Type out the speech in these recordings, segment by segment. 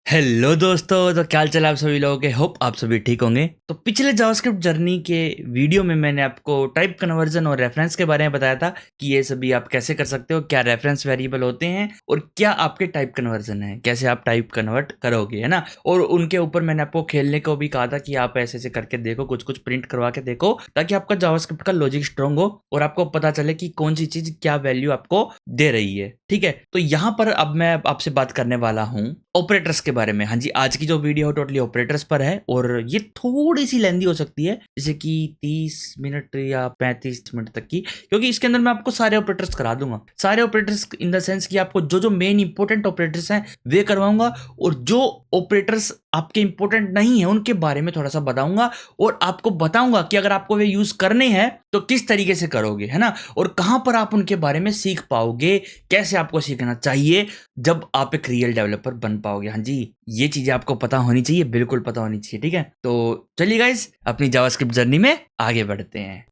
Hello दोस्तों, तो क्या हाल चाल आप सभी लोगों के। होप आप सभी ठीक होंगे। तो पिछले जावास्क्रिप्ट जर्नी के वीडियो में मैंने आपको टाइप कन्वर्जन और रेफरेंस के बारे में बताया था कि ये सभी आप कैसे कर सकते हो, क्या रेफरेंस वेरिएबल होते हैं और क्या आपके टाइप कन्वर्जन है, कैसे आप टाइप कन्वर्ट करोगे, है ना। और उनके ऊपर मैंने आपको खेलने को भी कहा था कि आप ऐसे ऐसे करके देखो, कुछ कुछ प्रिंट करवा के देखो, ताकि आपका जावास्क्रिप्ट का लॉजिक स्ट्रांग हो और आपको पता चले कि कौन सी चीज क्या वैल्यू आपको दे रही है। ठीक है, तो यहाँ पर अब मैं आपसे बात करने वाला हूँ ऑपरेटर्स के बारे में। हाँ जी, आज की जो वीडियो है टोटली ऑपरेटर्स पर है और ये थोड़ी सी लेंदी हो सकती है, जैसे कि 30 मिनट या 35 मिनट तक की, क्योंकि इसके अंदर मैं आपको सारे ऑपरेटर्स करा दूंगा। सारे ऑपरेटर्स इन द सेंस कि आपको जो जो मेन इंपॉर्टेंट ऑपरेटर्स हैं वे करवाऊंगा, और जो ऑपरेटर्स आपके इंपॉर्टेंट नहीं है उनके बारे में थोड़ा सा बताऊंगा और आपको बताऊंगा कि अगर आपको वे यूज करने हैं तो किस तरीके से करोगे, है ना, और कहां पर आप उनके बारे में सीख पाओगे, कैसे आपको सीखना चाहिए जब आप एक रियल डेवलपर बन पाओगे। हाँ जी, ये चीजें आपको पता होनी चाहिए, बिल्कुल पता होनी चाहिए। ठीक है, तो चलिए गाइस अपनी जावास्क्रिप्ट जर्नी में आगे बढ़ते हैं।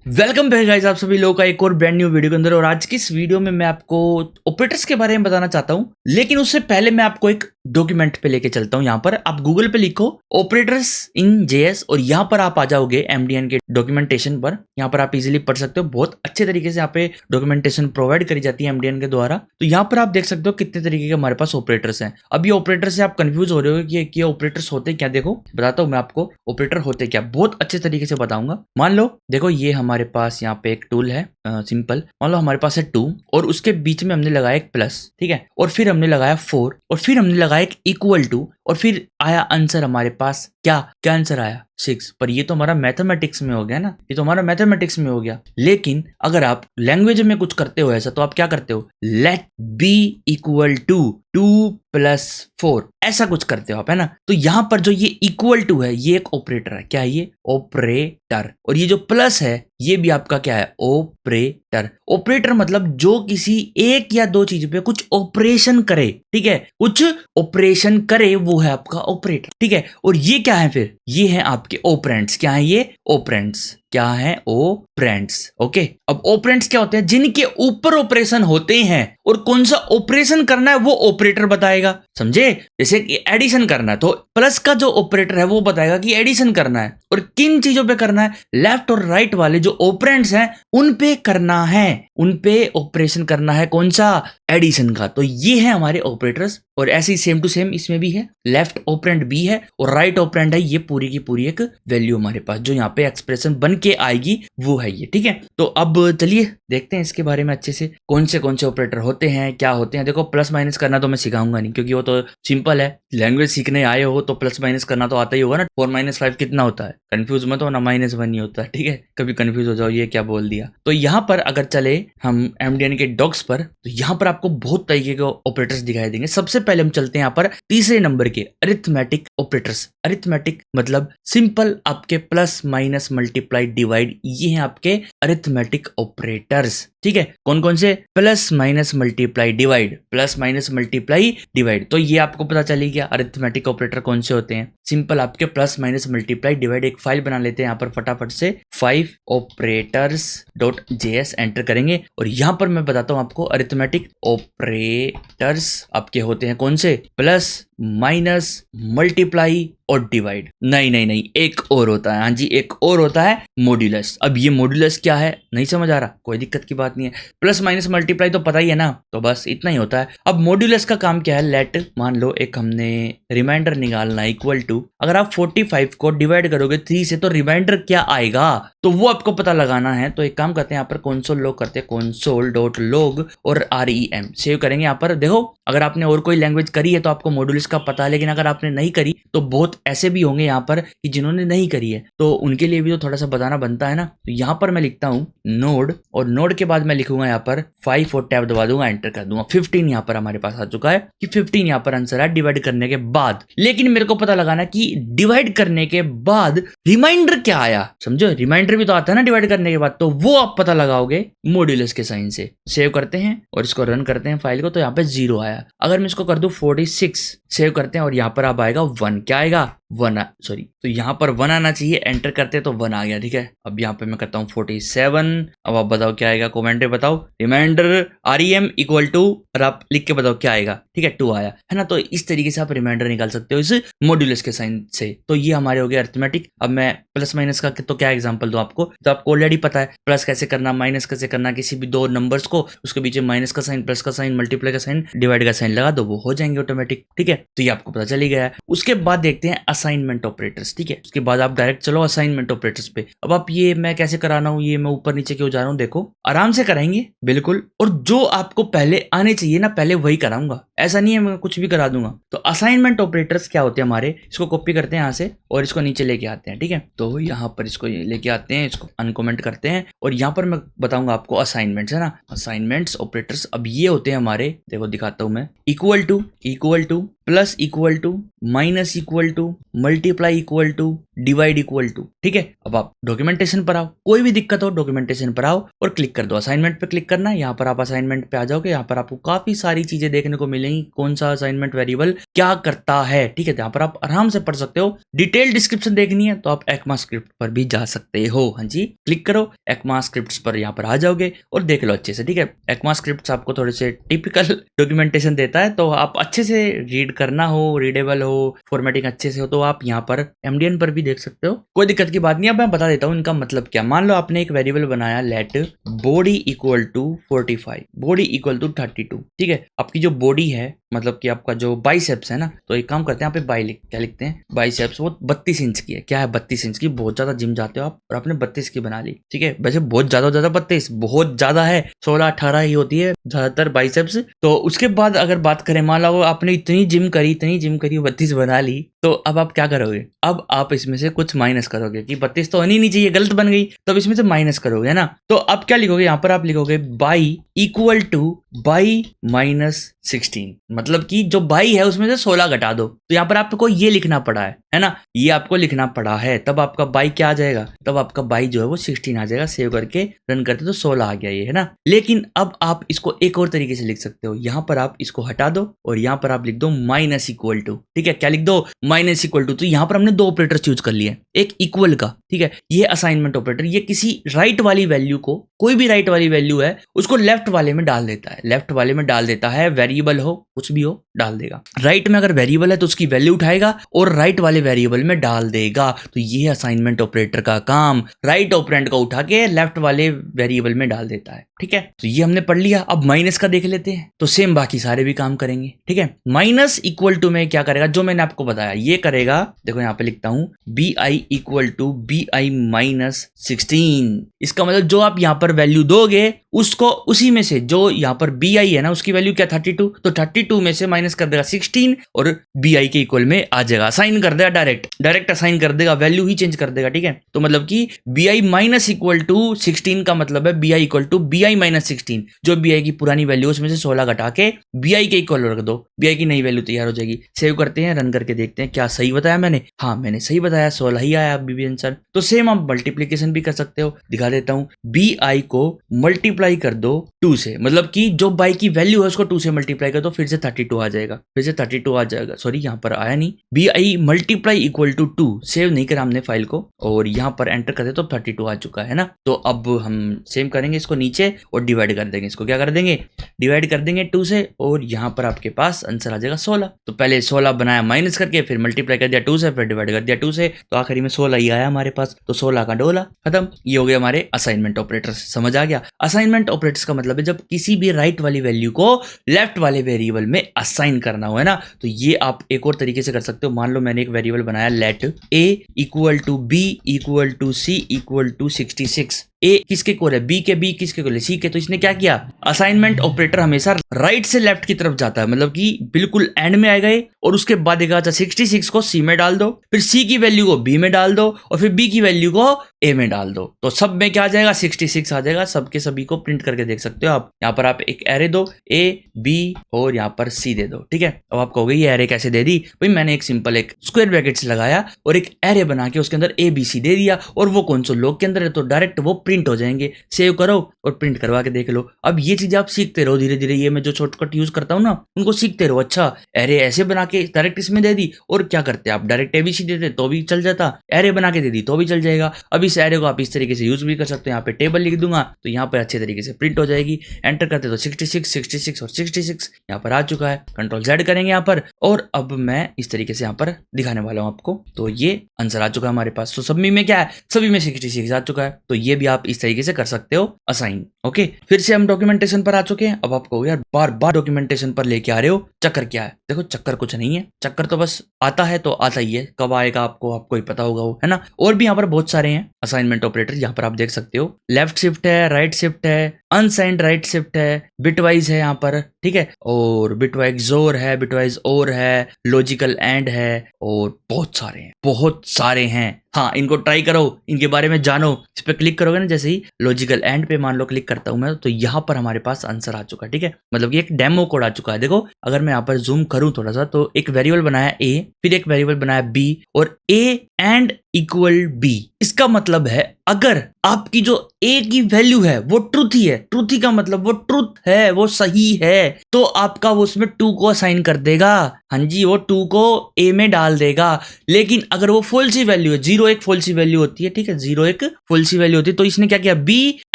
वेलकम बैक गाइस आप सभी लोगों का एक और ब्रांड न्यू वीडियो के अंदर। और आज की इस वीडियो में मैं आपको ऑपरेटर्स के बारे में बताना चाहता हूं, लेकिन उससे पहले मैं आपको एक डॉक्यूमेंट पे लेके चलता हूं। यहाँ पर आप गूगल पे लिखो ऑपरेटर्स इन जेएस और यहाँ पर आप आ जाओगे एमडीएन के डॉक्यूमेंटेशन पर। यहाँ पर आप इजीली पढ़ सकते हो, बहुत अच्छे तरीके से यहाँ पे डॉक्यूमेंटेशन प्रोवाइड करी जाती है एमडीएन के द्वारा। तो यहाँ पर आप देख सकते हो कितने तरीके के हमारे पास ऑपरेटर्स हैं। अब ये ऑपरेटर से आप कंफ्यूज हो रहे हो कि ऑपरेटर्स होते क्या। देखो बताता हूँ मैं आपको ऑपरेटर होते क्या, बहुत अच्छे तरीके से बताऊंगा। मान लो देखो ये हमारे पास यहाँ पे एक टूल है सिंपल। मान लो हमारे पास है 2 और उसके बीच में हमने लगाया एक प्लस, ठीक है, और फिर हमने लगाया 4 और फिर हमने लगाया एक इक्वल टू और फिर आया आंसर हमारे पास क्या क्या आंसर आया 6। पर ये तो हमारा मैथमेटिक्स में हो गया ना, ये तो हमारा मैथमेटिक्स में हो गया। लेकिन अगर आप लैंग्वेज में कुछ करते हो ऐसा, तो आप क्या करते हो, लेट बी इक्वल टू 2 + 4 ऐसा कुछ करते हो आप, है ना। तो यहां पर जो ये इक्वल टू है ये एक ऑपरेटर है। क्या है ये, ऑपरेटर। और ये जो प्लस है ये भी आपका क्या है, ऑपरेटर। ऑपरेटर मतलब जो किसी एक या दो चीज पे कुछ ऑपरेशन करे, ठीक है, कुछ ऑपरेशन करे, वो है आपका ऑपरेटर। ठीक है, और ये क्या है फिर, ये है आपके ऑपरेंड्स। क्या है ये, ऑपरेंड्स। क्या है, ऑपरेंड्स। ओके, अब ऑपरेंड्स क्या होते हैं, जिनके ऊपर ऑपरेशन होते हैं और कौन सा ऑपरेशन करना है वो ऑपरेटर बताएगा, समझे। जैसे कि एडिशन करना है तो प्लस का जो ऑपरेटर है वो बताएगा कि एडिशन करना है, और किन चीजों पे करना है, लेफ्ट और राइट वाले जो ऑपरेंड्स हैं उन पे करना है, उन पे ऑपरेशन करना है, कौन सा, एडिशन का। तो ये है हमारे ऑपरेटर्स। और ऐसे ही सेम टू सेम इसमें भी है, लेफ्ट ऑपरेंड बी है और राइट ऑपरेंड है। ये पूरी की पूरी एक वैल्यू हमारे पास जो यहाँ पे एक्सप्रेशन बन के आएगी वो है ये। ठीक है, तो अब चलिए देखते हैं इसके बारे में अच्छे से, कौन से ऑपरेटर होते हैं, क्या होते हैं। देखो प्लस माइनस करना तो मैं सिखाऊंगा नहीं, क्योंकि वो तो सिंपल है। लैंग्वेज सीखने आए हो तो प्लस माइनस करना तो आता ही होगा ना। 4 - 5 कितना होता है, कंफ्यूज मत हो ना, -1 ही होता है। ठीक है, कभी कंफ्यूज हो जाओ ये क्या बोल दिया। तो यहाँ पर अगर चले हम एमडीएन के डॉक्स पर, तो यहाँ पर आपको बहुत तरीके के ऑपरेटर्स दिखाई देंगे। सबसे पहले हम चलते हैं यहाँ पर तीसरे नंबर के अरिथमेटिक ऑपरेटर्स। अरिथमेटिक मतलब सिंपल, आपके प्लस माइनस मल्टीप्लाई डिवाइड, ये हैं आपके अरिथमेटिक ऑपरेटर्स। ठीक है, कौन कौन से, plus minus multiply divide, plus minus multiply divide. तो ये आपको पता चली गया अरिथमेटिक ऑपरेटर कौन से होते हैं। सिंपल आपके प्लस माइनस मल्टीप्लाई डिवाइड। एक फाइल बना लेते हैं यहाँ पर फटाफट से, 5 operators.js एंटर करेंगे और यहाँ पर मैं बताता हूँ आपको अरिथमेटिक ऑपरेटर्स आपके होते हैं कौन से, प्लस माइनस मल्टीप्लाई और डिवाइड। नहीं नहीं नहीं, एक और होता है। हाँ जी, एक और होता है मॉड्यूलस। अब ये मॉड्यूलस क्या है, नहीं समझ आ रहा, कोई दिक्कत की बात नहीं है। प्लस माइनस मल्टीप्लाई तो पता ही है ना, तो बस इतना ही होता है। अब मॉड्यूलस का काम क्या है, लेट मान लो एक हमने रिमाइंडर निकालना है इक्वल टू, अगर आप 45 को डिवाइड करोगे 3 से तो रिमाइंडर क्या आएगा, तो वो आपको पता लगाना है। तो एक काम करते हैं यहाँ पर console log करते हैं, console.log और rem सेव करेंगे। यहाँ पर देखो अगर आपने और कोई लैंग्वेज करी है तो आपको मॉड्यूलस का पता है, लेकिन अगर आपने नहीं करी तो बहुत ऐसे भी होंगे यहाँ पर कि जिन्होंने नहीं करी है, तो उनके लिए भी तो थोड़ा सा बताना बनता है ना। तो यहाँ पर मैं लिखता हूँ नोड, और नोड के बाद मैं लिखूंगा यहाँ पर 5 और टैब दबा दूंगा, एंटर कर दूंगा। 15 यहाँ पर हमारे पास आ चुका है कि 15 यहाँ पर आंसर है डिवाइड करने के बाद। लेकिन मेरे को पता लगाना कि डिवाइड करने के बाद रिमाइंडर क्या आया, समझो, रिमाइंडर एंटर भी तो आता है ना डिवाइड करने के बाद, तो वो आप पता लगाओगे मॉड्यूलस के साइन से। सेव करते हैं और इसको रन करते हैं फाइल को, तो यहाँ पे 0 आया। अगर मैं इसको कर दूं 46, सेव करते हैं और यहाँ पर अब आएगा 1। क्या आएगा? 1, सॉरी, तो यहाँ पर 1 आना चाहिए। एंटर करते हैं तो 1 आ गया। ठीक है, अब यहाँ पे मैं करता हूँ 47। अब आप बताओ क्या आएगा, कमेंट में बताओ। रिमाइंडर REM इक्वल टू, और आप लिख के बताओ क्या आएगा। ठीक है, 2 आया है ना। तो इस तरीके से आप रिमाइंडर निकाल सकते हो इस मॉड्यूलस के साइन से। तो ये हमारे हो गए अरिथमेटिक। अब मैं प्लस माइनस का तो क्या एग्जांपल दूं आपको, तो आपको ऑलरेडी पता है प्लस कैसे करना, माइनस कैसे करना। किसी भी दो नंबर्स को उसके पीछे माइनस का साइन, प्लस का साइन, मल्टीप्लाई का साइन, डिवाइड का साइन लगा दो, वो हो जाएंगे ऑटोमेटिक। ठीक है, तो ये आपको पता चल ही गया है। उसके बाद देखते हैं असाइनमेंट ऑपरेटर्स। ठीक है, उसके बाद आप डायरेक्ट चलो असाइनमेंट ऑपरेटर्स पे। अब आप ये मैं कैसे कराना हूँ, ये मैं ऊपर नीचे क्यों जा रहा हूँ, देखो आराम से कराएंगे बिल्कुल। और जो आपको पहले आने चाहिए ना, पहले वही कराऊंगा। ऐसा नहीं है मैं कुछ भी करा दूंगा। तो असाइनमेंट ऑपरेटर्स क्या होते हैं हमारे, इसको कॉपी करते हैं यहाँ से और इसको नीचे लेके आते हैं। ठीक है, तो यहाँ पर इसको लेके आते हैं, इसको अनकमेंट करते हैं और यहाँ पर मैं बताऊंगा आपको असाइनमेंट्स, है ना। असाइनमेंट्स ऑपरेटर्स अब ये होते हैं हमारे, देखो दिखाता हूं मैं। Equal to, plus equal to, minus equal to, multiply equal to, divide equal to. ठीक है, अब आप डॉक्यूमेंटेशन पर आओ, कोई भी दिक्कत हो डॉक्यूमेंटेशन पर आओ और क्लिक कर दो। असाइनमेंट पे क्लिक करना है, यहाँ पर आप असाइनमेंट पे आ जाओगे। यहाँ पर आपको काफी सारी चीजें देखने को मिलेंगी, कौन सा असाइनमेंट वेरिएबल क्या करता है। ठीक है, यहाँ पर आप आराम से पढ़ सकते हो। डिटेल डिस्क्रिप्शन देखनी है तो आप ECMAScript पर भी जा सकते हो। हाँ जी, क्लिक करो ECMAScript पर, यहाँ पर आ जाओगे और देख लो अच्छे से। ठीक है, ECMAScript आपको थोड़े से टिपिकल डॉक्यूमेंटेशन देता है, तो आप अच्छे से रीड करना हो, रीडेबल हो, फॉर्मेटिंग अच्छे से हो, तो आप यहाँ पर MDN पर भी देख सकते हो। कोई दिक्कत की बात नहीं। अब मैं बता देता हूँ इनका मतलब क्या। मान लो आपने एक वेरिएबल बनाया, let body equal to 45, body equal to 32। ठीक है, आपकी जो बॉडी है, मतलब कि आपका जो बाइसेप्स है ना, तो एक काम करते हैं, यहाँ पे क्या लिखते हैं, बाइसेप्स, वो 32 इंच की है। क्या है? 32 इंच की। बहुत ज्यादा जिम जाते हो आप और आपने 32 की बना ली। ठीक है, वैसे बहुत ज्यादा 32 बहुत ज्यादा है, 16-18 ही होती है ज्यादातर बाइसेप्स। तो उसके बाद अगर बात करें, मान लो आपने इतनी जिम करी 32 बना ली, तो अब आप क्या करोगे? अब आप इसमें से कुछ माइनस करोगे कि 32 तो होनी नहीं चाहिए, गलत बन गई, तो अब इसमें से माइनस करोगे, है ना। तो अब क्या लिखोगे, यहाँ पर आप लिखोगे by equal two by minus 16, मतलब कि जो बाई है उसमें से 16 घटा दो। तो यहाँ पर आपको ये लिखना पड़ा है ना, ये आपको लिखना पड़ा है। तब आपका बाई क्या आ जाएगा, तब आपका बाई जो है वो 16 आ जाएगा। सेव करके रन करते तो 16 आ गया ये, है ना। लेकिन अब आप इसको एक और तरीके से लिख सकते हो। यहाँ पर आप इसको हटा दो और यहाँ पर आप लिख दो माइनस इक्वल टू। ठीक है, क्या लिख दो? Minus equal to. तो यहाँ पर हमने दो ऑपरेटर्स यूज कर लिए, एक इक्वल का। ठीक है, ये असाइनमेंट ऑपरेटर, ये किसी राइट वाली वैल्यू को, कोई भी राइट वाली वैल्यू है उसको लेफ्ट वाले में डाल देता है। लेफ्ट वाले में डाल देता है, वेरिएबल हो कुछ भी हो डाल देगा। राइट में अगर वेरिएबल है तो उसकी वैल्यू उठाएगा और राइट वाले वेरिएबल में डाल देगा। तो ये असाइनमेंट ऑपरेटर का काम, राइट ऑपरेंड को उठा के लेफ्ट वाले वेरिएबल में डाल देता है। ठीक है, तो ये हमने पढ़ लिया। अब माइनस का देख लेते हैं, तो सेम बाकी सारे भी काम करेंगे। ठीक है, माइनस इक्वल टू में क्या करेगा, जो मैंने आपको बताया ये करेगा। देखो यहाँ पे लिखता हूं BI equal to BI minus 16। इसका मतलब जो आप यहाँ पर वैल्यू दोगे उसको, उसी में से जो यहाँ पर BI है ना, उसकी वैल्यू क्या 32, तो 32 में से माइनस कर देगा 16 और BI के इक्वल में आ जाएगा। असाइन कर देगा, डायरेक्ट असाइन कर देगा, वैल्यू ही चेंज कर देगा। ठीक है, तो मतलब कि BI माइनस इक्वल टू 16 का मतलब है BI equal to BI minus 16। जो BI की पुरानी वैल्यू उसमें से 16 घटा के BI के इक्वल रख दो, BI की नई वैल्यू तैयार हो जाएगी। सेव करते हैं, रन करके देखते हैं क्या सही बताया मैंने। हाँ, मैंने सही बताया, 16 ही आया अभी भी आंसर। तो सेम आप मल्टीप्लीकेशन भी कर सकते हो, दिखा देता हूं। BI को मल्टीप्लाई कर दो 2 से, मतलब कि जो बाई की वैल्यू है उसको 2 से मल्टीप्लाई कर दो, फिर से 32 आ जाएगा, फिर से 32 आ जाएगा। सॉरी, यहाँ पर आया नहीं। BI multiply equal to 2, save नहीं करा हमने फाइल को, और यहाँ पर एंटर करते तो 32 आ चुका है ना। तो अब हम सेम करेंगे इसको नीचे और डिवाइड कर देंगे। इसको क्या कर देंगे, डिवाइड कर देंगे 2 से, और यहाँ पर आपके पास आंसर आ जाएगा 16। तो पहले 16 बनाया माइनस करके, फिर मल्टीप्लाई कर दिया 2 से, फिर डिवाइड कर दिया 2 से, तो आखिरी में 16 ही आया हमारे पास। तो 16 का डोला खत्म। ये हो गया हमारे असाइनमेंट ऑपरेटर्स। समझ आ गया? असाइनमेंट ऑपरेटर्स का मतलब है जब किसी भी राइट वाली वैल्यू को लेफ्ट वाले वेरिएबल में असाइन करना हो, है ना। तो ये आप एक और तरीके से कर सकते हो। मान लो मैंने एक वेरिएबल बनाया, let A equal to B equal to C equal to 66। A किसके इक्वल है, बी के बी किसके इक्वल है, सी के। तो इसने क्या किया, असाइनमेंट ऑपरेटर हमेशा राइट से लेफ्ट की तरफ जाता है, मतलब कि बिल्कुल एंड में आएगा ये, और उसके बाद देखा 66 को सी में डाल दो, फिर सी की वैल्यू को बी में डाल दो, और फिर बी की वैल्यू को ए में डाल दो। तो सब में क्या आ जाएगा, 66 आ जाएगा। सबके सभी को प्रिंट करके देख सकते हो आप। यहाँ पर आप एक एरे दो, ए बी और यहाँ पर सी दे दो, ठीक है। अब आप कहोगे ये एरे कैसे दे दी, भाई मैंने एक सिंपल एक स्क्वायर ब्रैकेट्स लगाया और एक एरे बना के उसके अंदर ए बी सी दे दिया, और वो कंसोल लॉग के अंदर है तो डायरेक्ट वो प्रिंट हो जाएंगे। सेव करो और प्रिंट करवा के देख लो। अब ये चीज आप सीखते रहो धीरे धीरे, ये मैं जो शॉर्टकट यूज करता हूँ ना उनको सीखते रहो। अच्छा एरे ऐसे बना के डायरेक्ट इसमें दे दी, और क्या करते आप डायरेक्ट एबीसी देते तो भी चल जाता, एरे बना के दे दी तो भी चल जाएगा। अब इस एरे को आप इस तरीके से यूज भी कर सकते हो। यहाँ पे टेबल लिख दूंगा तो यहाँ पे अच्छे तरीके से प्रिंट हो जाएगी। एंटर करते तो 66 66 और 66 यहाँ पर आ चुका है। कंट्रोल जेड करेंगे यहाँ पर, और अब मैं इस तरीके से यहाँ पर दिखाने वाला हूँ आपको। तो ये आंसर आ चुका है हमारे पास। तो सभी में क्या है, सभी में 66 आ चुका है। तो ये भी आप इस तरीके से कर सकते हो असाइन। ओके, फिर से हम डॉक्यूमेंटेशन पर आ चुके हैं। अब आपको यार बार बार डॉक्यूमेंटेशन पर लेके आ रहे हो, चक्कर क्या है। देखो चक्कर कुछ नहीं है, चक्कर तो बस आता है तो आता ही है, कब आएगा आपको ही पता होगा वो, है ना। और भी यहाँ पर बहुत सारे हैं असाइनमेंट ऑपरेटर, यहाँ पर आप देख सकते हो। लेफ्ट शिफ्ट है, राइट शिफ्ट है, अनसाइंड राइट शिफ्ट है, बिटवाइज है यहाँ पर, ठीक है, और बिटवाइज जोर है, बिटवाइज और है, लॉजिकल एंड है, और बहुत सारे हैं। हाँ, इनको ट्राई करो, इनके बारे में जानो। इस पे क्लिक करोगे ना, जैसे ही लॉजिकल एंड पे मान लो क्लिक करता हूं मैं, तो यहाँ पर हमारे पास आंसर आ चुका है, ठीक है। मतलब कि एक डेमो कोड आ चुका है। देखो अगर मैं यहाँ पर जूम करूं थोड़ा सा, तो एक वेरिएबल बनाया ए, फिर एक वेरिएबल बनाया बी, और ए एंड इक्वल बी। इसका मतलब है अगर आपकी जो ए की वैल्यू है वो ट्रूथ ही है, ट्रूथ का मतलब वो ट्रूथ है, वो सही है, तो आपका वो उसमें 2 को असाइन कर देगा। हाँ जी, वो 2 को ए में डाल देगा। लेकिन अगर वो फॉल्स वैल्यू है, 0 एक फॉल्स वैल्यू होती है, ठीक है, 0 एक फॉल्स वैल्यू होती है, तो इसने क्या किया, बी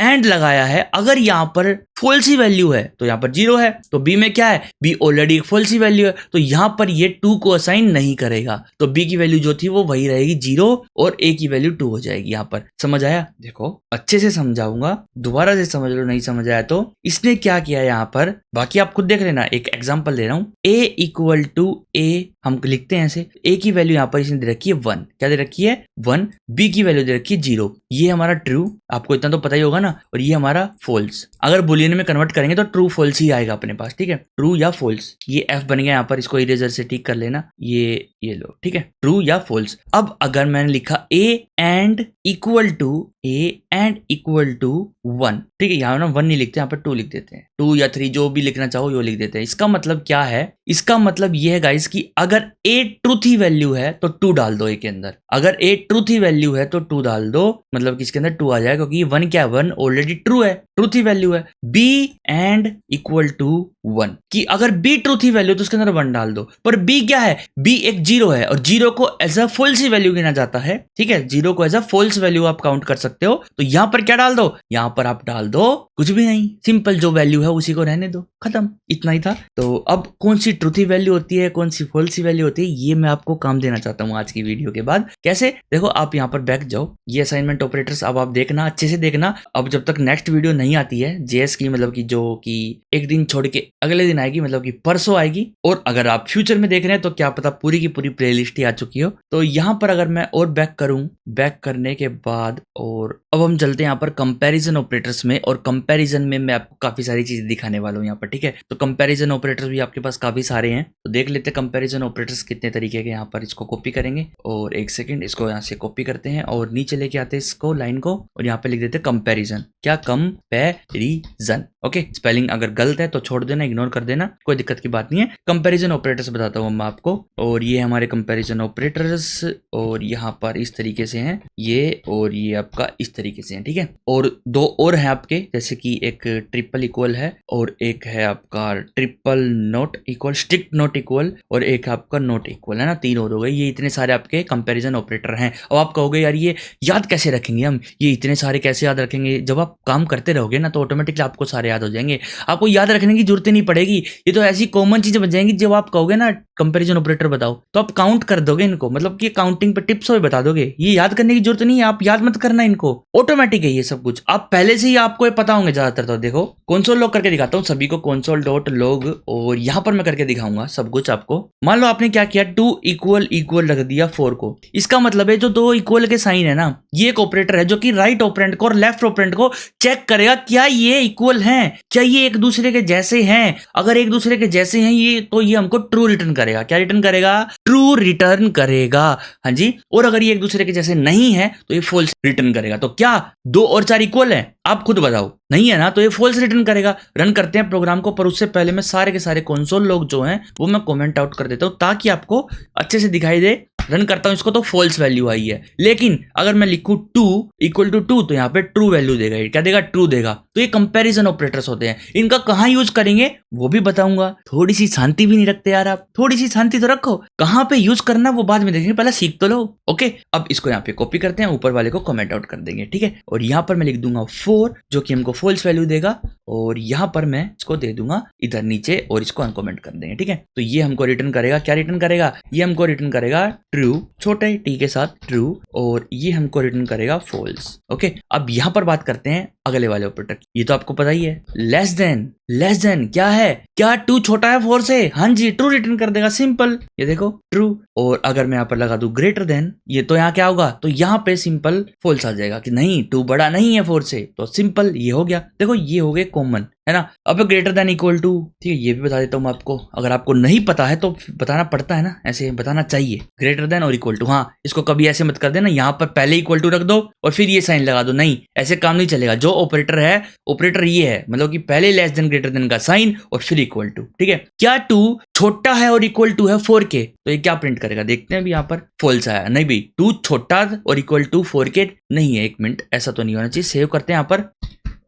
एंड लगाया है। अगर यहाँ पर फॉल्स वैल्यू है तो यहाँ पर 0 है, तो बी में क्या है, बी ऑलरेडी एक फॉल्स वैल्यू है, तो यहाँ पर ये 2 को असाइन नहीं करेगा। तो बी की वैल्यू जो थी वो वही रहेगी 0, और ए की वैल्यू 2 हो जाएगी। यहाँ पर समझ आया। देखो अच्छे से समझाऊंगा, दोबारा से समझ लो, नहीं समझ आया तो। इसने क्या किया यहाँ पर, बाकी आप खुद देख लेना। एक एग्जांपल दे रहा हूँ, ए इक्वल टू ए हम लिखते हैं ऐसे। ए की वैल्यू यहाँ पर इसने दे रखी है 1, क्या दे रखी है 1, बी की वैल्यू दे रखी है 0। ये हमारा ट्रू, आपको इतना तो पता ही होगा ना, और ये हमारा फॉल्स। अगर बुलियन में कन्वर्ट करेंगे तो ट्रू फॉल्स ही आएगा अपने पास, ठीक है, ट्रू या फॉल्स। ये एफ बन गया यहाँ पर, इसको इरेजर से ठीक कर लेना, ये लो, ठीक है, ट्रू या फॉल्स। अब अगर मैंने लिखा ए एंड इक्वल टू 1, ठीक है, यहाँ ना 1 नहीं लिखते, यहाँ पर 2 लिख देते हैं, 2 या 3 जो भी लिखना चाहो यो लिख देते हैं। इसका मतलब क्या है, इसका मतलब ये है गाइस कि अगर ए ट्रूथ ही वैल्यू है तो 2 डाल दो ए के अंदर। अगर ए ट्रूथ ही वैल्यू है तो 2 डाल दो, मतलब कि इसके अंदर 2 आ जाएगा, क्योंकि 1 क्या है, 1 ऑलरेडी ट्रू है, ट्रूथ ही वैल्यू है। बी एंड इक्वल टू 1, कि अगर बी ट्रूथ ही वैल्यू तो उसके अंदर 1 डाल दो। पर बी क्या है, बी एक 0 है, और 0 को एज अ फॉल्स वैल्यू गिना जाता है, ठीक है, 0 को एज अ फॉल्स वैल्यू आप काउंट कर सकते हो। तो यहाँ पर क्या डाल दो, यहाँ पर आप डाल दो कुछ भी नहीं, सिंपल जो वैल्यू है उसी को रहने दो, खत्म, इतना ही था। तो अब कौन सी ट्रूथी वैल्यू होती है, कौन सी फॉल्सी वैल्यू होती है, ये मैं आपको काम देना चाहता हूँ आज की वीडियो के बाद। कैसे, देखो आप यहाँ पर बैक जाओ, ये असाइनमेंट ऑपरेटर्स अब आप देखना, अच्छे से देखना। अब जब तक नेक्स्ट वीडियो नहीं आती है जेएस की, मतलब की जो कि एक दिन छोड़ के अगले दिन आएगी, मतलब कि परसों आएगी, और अगर आप फ्यूचर में देख रहे हैं तो क्या पता पूरी की पूरी प्लेलिस्ट ही आ चुकी हो। तो यहाँ पर अगर मैं और बैक करूं, बैक करने के बाद, और अब हम चलते हैं यहाँ पर कंपैरिजन ऑपरेटर्स में, और कंपैरिजन में मैं आपको काफी सारी चीजें दिखाने वाला हूँ यहाँ पर, ठीक है। तो कंपैरिजन ऑपरेटर्स भी आपके पास काफी सारे हैं, तो देख लेते हैं कंपैरिजन ऑपरेटर्स कितने तरीके के। यहाँ पर इसको कॉपी करेंगे, और एक सेकंड, इसको यहाँ से कॉपी करते हैं और नीचे लेके आते हैं इसको, लाइन को, और यहाँ पे लिख देते हैं कंपैरिजन। क्या, कंपैरिजन। ओके, स्पेलिंग अगर गलत है तो छोड़ देना, इग्नोर कर देना, कोई दिक्कत की बात नहीं है। कंपैरिजन ऑपरेटर्स बताता हूँ मैं आपको, और ये हमारे कंपैरिजन ऑपरेटर्स, और यहाँ पर इस तरीके से हैं ये, और ये आपका इस तरीके से है, ठीक है। और 2 और है आपके, जैसे कि एक ट्रिपल इक्वल है, और एक है आपका triple not equal, strict not equal, और एक आपका नॉट इक्वल, है ना, 3 और हो गए। ये इतने सारे आपके कंपैरिजन ऑपरेटर हैं। अब आप कहोगे यार ये याद कैसे रखेंगे हम, ये इतने सारे कैसे याद रखेंगे। जब आप काम करते रहोगे ना तो ऑटोमेटिकली आपको सारे याद हो जाएंगे, आपको याद रखने की जरूरत नहीं पड़ेगी। ये तो ऐसी कॉमन चीजें बन जाएंगी, जब आप कहोगे ना कंपैरिजन ऑपरेटर बताओ तो आप काउंट कर दोगे इनको, मतलब कि काउंटिंग पे टिप्स हो बता दोगे। ये याद करने की जरूरत नहीं है, आप याद मत करना इनको। इनको, ऑटोमेटिक है ये सब कुछ, आप पहले से ही आपको ये पता होंगे ज्यादातर। तो देखो कंसोल लॉग करके दिखाता हूँ सभी को, कंसोल डॉट लॉग, और यहाँ पर मैं करके दिखाऊंगा सब कुछ आपको। मान लो आपने क्या किया, 2 इक्वल इक्वल रख दिया 4 को, इसका मतलब है जो 2 इक्वल के साइन है ना, ये एक ऑपरेटर है जो कि राइट ऑपरेंड को और लेफ्ट ऑपरेंड को चेक करेगा क्या ये इक्वल हैं, क्या ये एक दूसरे के जैसे हैं। अगर एक दूसरे के जैसे हैं ये, तो ये हमको ट्रू रिटर्न करेगा। क्या रिटर्न करेगा? ट्रू रिटर्न करेगा। हाँ जी। और अगर ये एक दूसरे के जैसे नहीं है तो ये फॉल्स रिटर्न करेगा। तो क्या 2 और 4 इक्वल है? आप खुद बताओ, नहीं है ना, तो ये फॉल्स रिटर्न करेगा। रन करते हैं प्रोग्राम को, पर उससे पहले मैं सारे के सारे कंसोल लॉग जो हैं वो मैं कमेंट आउट कर देता हूं ताकि आपको अच्छे से दिखाई दे। रन करता हूं इसको तो फॉल्स वैल्यू आई है, लेकिन अगर मैं लिखूं 2 इक्वल टू 2 तो यहाँ पे ट्रू वैल्यू देगा। ये क्या देगा? ट्रू देगा। तो ये कंपैरिजन ऑपरेटर्स होते हैं, इनका कहाँ यूज करेंगे वो भी बताऊंगा। थोड़ी सी शांति भी नहीं रखते यार आप, थोड़ी सी शांति तो रखो। कहाँ पे यूज करना वो बाद में देखेंगे, पहले सीख तो लो। ओके, अब इसको यहाँ पे कॉपी करते हैं, ऊपर वाले को कमेंट आउट कर देंगे, ठीक है। और यहाँ पर मैं लिख दूंगा 4 जो कि हमको फॉल्स वैल्यू देगा, और यहाँ पर मैं इसको दे दूंगा इधर नीचे और इसको अनकमेंट कर देंगे, ठीक है। तो ये हमको रिटर्न करेगा, क्या रिटर्न करेगा? ये हमको रिटर्न करेगा ट्रू, छोटे टी के साथ ट्रू, और ये हमको रिटर्न करेगा फॉल्स। ओके, अब यहाँ पर बात करते हैं अगले वाले ऑपरेटर। ये तो आपको पता ही है, लेस देन। लेस देन क्या है? क्या 2 छोटा है 4 से? हाँ जी, ट्रू रिटर्न कर देगा, सिंपल। ये देखो ट्रू। और अगर मैं यहाँ पर लगा दूं ग्रेटर देन, ये तो यहाँ क्या होगा? तो यहाँ पे सिंपल फॉल्स आ जाएगा कि नहीं 2 बड़ा नहीं है 4 से, तो सिंपल ये हो गया। देखो ये हो गए कॉमन, है ना। अब ग्रेटर देन इक्वल टू, ठीक है, ये भी बता देता हूँ मैं आपको। अगर आपको नहीं पता है तो बताना पड़ता है ना, ऐसे बताना चाहिए। ग्रेटर देन और इक्वल टू, हाँ, इसको कभी ऐसे मत कर देना यहाँ पर पहले इक्वल टू रख दो और फिर ये साइन लगा दो, नहीं, ऐसे काम नहीं चलेगा। जो ऑपरेटर है, ऑपरेटर ये है, मतलब कि पहले लेस देन ग्रेटर देन का साइन और फिर इक्वल टू, ठीक है। क्या 2 छोटा है और इक्वल टू है 4 के, तो ये क्या प्रिंट करेगा? देखते हैं अभी यहाँ पर फॉल्स आया। नहीं भाई, 2 छोटा और इक्वल टू 4 के नहीं है। 1 मिनट, ऐसा तो नहीं होना चाहिए। सेव करते हैं यहाँ पर,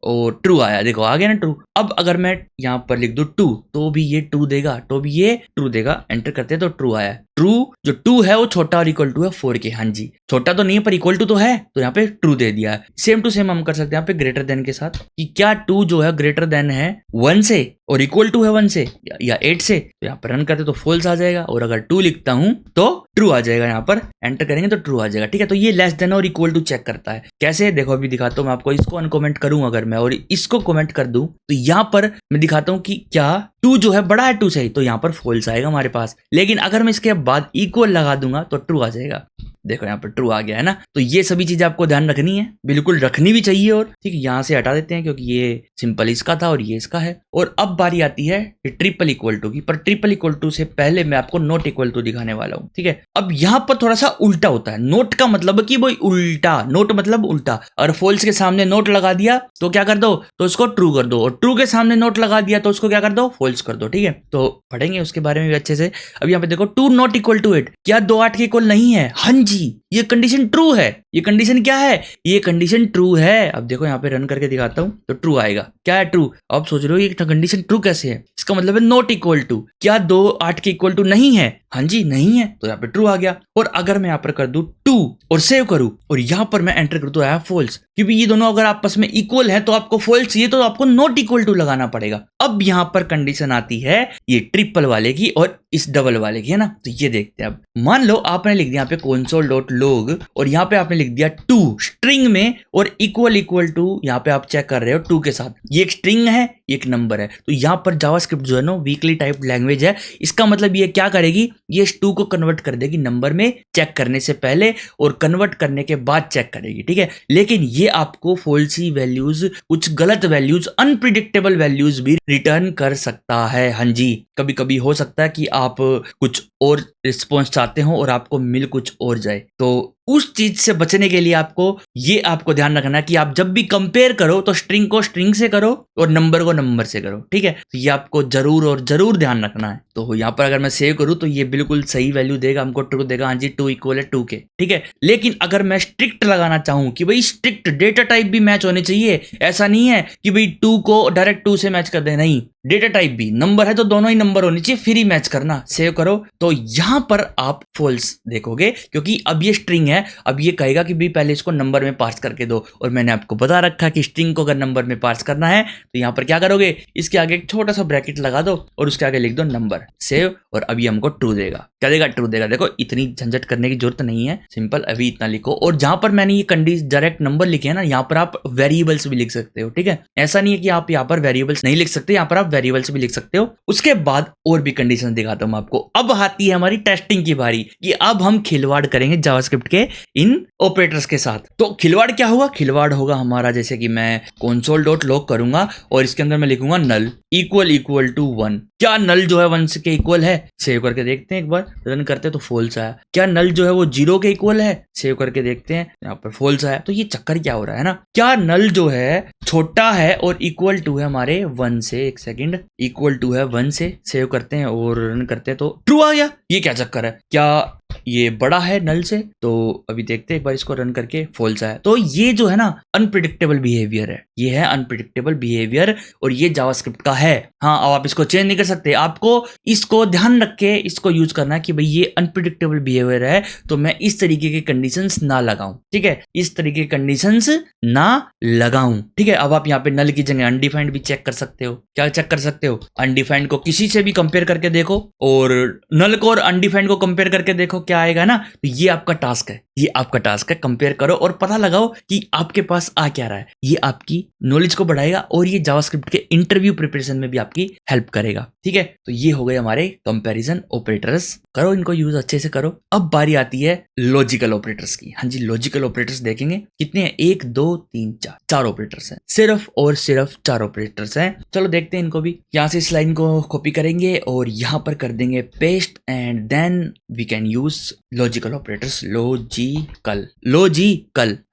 और ट्रू आया, देखो आ गया ना ट्रू। अब अगर मैं यहाँ पर लिख दूं 2 तो भी ये ट्रू देगा, तो भी ये ट्रू देगा। एंटर करते हैं तो ट्रू आया। ट्रू, जो 2 है वो छोटा और इक्वल टू है 4 के। हाँ जी, छोटा तो नहीं है पर इक्वल टू तो है, तो यहाँ पे ट्रू दे दिया है। सेम टू सेम हम कर सकते हैं यहाँ पे ग्रेटर देन के साथ, कि क्या 2 जो है ग्रेटर देन है 1 से और इक्वल टू है 1 से या 8 से। तो यहाँ पर रन करते तो फॉल्स आ जाएगा, और अगर 2 लिखता हूं तो ट्रू आ जाएगा। यहाँ पर एंटर करेंगे तो ट्रू आ जाएगा, ठीक है। तो ये लेस देन और इक्वल टू चेक करता है। कैसे? देखो अभी दिखाता हूँ मैं आपको। इसको अनकमेंट करूं अगर मैं और इसको कमेंट कर दूं तो यहाँ पर मैं दिखाता हूं कि क्या 2 जो है बड़ा है 2 से, तो यहाँ पर फॉल्स आएगा हमारे पास। लेकिन अगर मैं इसके बाद इक्वल लगा दूंगा तो ट्रू आ जाएगा। देखो यहाँ पर ट्रू आ गया है ना। तो ये सभी चीजें आपको ध्यान रखनी है, बिल्कुल रखनी भी चाहिए। और ठीक है, यहाँ से हटा देते हैं क्योंकि ये सिंपल इसका था और ये इसका है। और अब बारी आती है ट्रिपल इक्वल टू की, पर ट्रिपल इक्वल टू से पहले मैं आपको नॉट इक्वल टू दिखाने वाला हूँ, ठीक है। अब यहाँ पर थोड़ा सा उल्टा होता है। नोट का मतलब कि वो उल्टा, नोट मतलब उल्टा। और फॉल्स के सामने नोट लगा दिया तो क्या कर दो? तो उसको ट्रू कर दो, और ट्रू के सामने नोट लगा दिया तो उसको क्या कर दो? फॉल्स कर दो, ठीक है। तो पढ़ेंगे उसके बारे में भी अच्छे से। अब यहाँ पे देखो 2 नॉट इक्वल टू 8, क्या 2 8 के इक्वल नहीं है? हाँ जी, ये कंडीशन ट्रू है। ये कंडीशन क्या है? ये कंडीशन ट्रू है। अब देखो यहाँ पे रन करके दिखाता हूं तो ट्रू आएगा। क्या है? ट्रू। अब सोच रहे हो ये कंडीशन ट्रू कैसे है? इसका मतलब है नॉट इक्वल टू। क्या 2 8 के इक्वल टू नहीं है? हाँ जी, नहीं है, तो यहाँ पे ट्रू आ गया। और अगर मैं यहाँ पर कर दूं 2 और सेव करूं और यहाँ पर मैं एंटर कर दूं आया फॉल्स, क्योंकि ये दोनों अगर आपस में इक्वल है तो आपको फॉल्स चाहिए, तो आपको नॉट इक्वल टू लगाना पड़ेगा। अब यहाँ पर कंडीशन आती है ये ट्रिपल वाले की और इस डबल वाले की, है ना। तो ये देखते हैं। अब मान लो आपने लिख दिया यहाँ पे console.log और यहाँ पे आपने लिख दिया 2 स्ट्रिंग में और इक्वल इक्वल टू यहाँ पे आप चेक कर रहे हो 2 के साथ। ये एक स्ट्रिंग है, एक नंबर है। तो यहाँ पर जावास्क्रिप्ट जो है ना वीकली टाइप लैंग्वेज है। इसका मतलब ये क्या करेगी? ये 2 को कन्वर्ट कर देगी नंबर में चेक करने से पहले और कन्वर्ट करने के बाद चेक करेगी, ठीक है। लेकिन ये आपको फॉल्सी वैल्यूज, कुछ गलत वैल्यूज, अनप्रिडिक्टेबल वैल्यूज भी रिटर्न कर सकता है। हाँ जी, कभी कभी हो सकता है कि आप कुछ और रिस्पॉन्स चाहते हो और आपको मिल कुछ और जाए। तो उस चीज से बचने के लिए आपको ध्यान रखना कि आप जब भी कंपेयर करो तो स्ट्रिंग को स्ट्रिंग से करो और नंबर को नंबर से करो, ठीक है। तो ये आपको जरूर और जरूर ध्यान रखना है। तो यहाँ पर अगर मैं सेव करूँ तो ये बिल्कुल सही वैल्यू देगा, हमको ट्रू देगा। हाँ जी, 2 इक्वल है 2 के, ठीक है। लेकिन अगर मैं स्ट्रिक्ट लगाना चाहूँ कि भाई स्ट्रिक्ट डेटा टाइप भी मैच होने चाहिए, ऐसा नहीं है कि भाई 2 को डायरेक्ट 2 से मैच कर दे, नहीं, डेटा टाइप भी नंबर है तो दोनों ही नंबर होने चाहिए, फिर ही मैच करना। सेव करो तो यहाँ पर आप फॉल्स देखोगे क्योंकि अब ये स्ट्रिंग है, अब ये कहेगा कि भाई पहले इसको नंबर में पार्स करके दो, और मैंने आपको बता रखा है कि स्ट्रिंग को अगर नंबर में पार्स करना है तो यहाँ पर क्या करोगे, इसके आगे एक छोटा सा ब्रैकेट लगा दो और उसके आगे लिख दो नंबर, सेव, और अभी हमको ट्रू देगा। क्या देगा? ट्रू देगा। देखो इतनी झंझट करने की जरूरत नहीं है, सिंपल अभी इतना लिखो। और जहां पर मैंने ये कंडीशन डायरेक्ट नंबर लिखे है ना, यहाँ पर आप वेरिएबल्स भी लिख सकते हो, ठीक है। ऐसा नहीं है कि आप यहाँ पर वेरिएबल्स नहीं लिख सकते, यहाँ पर आप वेरिएबल्स भी लिख सकते हो। उसके बाद और भी कंडीशन दिखाता हूँ आपको। अब आती है हमारी टेस्टिंग की बारी कि अब हम खिलवाड़ करेंगे जावास्क्रिप्ट के इन ऑपरेटर्स के साथ। तो खिलवाड़ क्या होगा? खिलवाड़ होगा हमारा, जैसे कि मैं console.log करूंगा और इसके अंदर मैं लिखूंगा नल इक्वल टू 1। क्या नल जो है 1 के इक्वल है? सेव करके देखते हैं, एक बार रन करते हैं तो फॉल्स आया। क्या नल जो है वो 0 के इक्वल है? सेव करके देखते हैं, यहाँ पर फॉल्स आया। तो ये चक्कर क्या हो रहा है ना, क्या नल जो है छोटा है और इक्वल टू है हमारे 1 से, एक सेकंड, इक्वल टू है 1 से, सेव करते हैं और रन करते हैं तो ट्रू आ गया। ये क्या चक्कर है? क्या ये बड़ा है नल से? तो अभी देखते हैं एक बार इसको रन करके, फॉल्स आया। तो ये जो है ना अनप्रिडिक्टेबल बिहेवियर है, ये है अनप्रिडिक्टेबल बिहेवियर, और ये जावास्क्रिप्ट का है। हाँ, अब आप इसको चेंज नहीं कर सकते, आपको इसको ध्यान रख के इसको यूज करना कि भाई ये अनप्रिडिक्टेबल बिहेवियर है, तो मैं इस तरीके के कंडीशंस ना लगाऊं, ठीक है, इस तरीके के कंडीशंस ना लगाऊं, ठीक है। अब आप यहाँ पे नल की जगह अनडिफाइंड भी चेक कर सकते हो। क्या चेक कर सकते हो? अनडिफाइंड को किसी से भी कंपेयर करके देखो और नल को और अनडिफाइंड को कंपेयर करके देखो क्या आएगा ना। तो ये आपका टास्क है, ये आपका टास्क है, कंपेयर करो और पता लगाओ कि आपके पास आ क्या रहा है। ये आपकी नॉलेज को बढ़ाएगा और ये जावास्क्रिप्ट के इंटरव्यू प्रिपरेशन में भी आपकी हेल्प करेगा, ठीक है। तो ये हो गए हमारे कंपैरिजन ऑपरेटर्स, करो इनको यूज अच्छे से करो। अब बारी आती है लॉजिकल ऑपरेटर्स की। हाँ जी, लॉजिकल ऑपरेटर्स देखेंगे कितने हैं, 1 2 3 4, 4 ऑपरेटर्स हैं, सिर्फ और सिर्फ 4 ऑपरेटर्स हैं। चलो देखते हैं इनको भी। यहाँ से इस लाइन को कॉपी करेंगे और यहाँ पर कर देंगे paste, and then we can use logical operators. Logical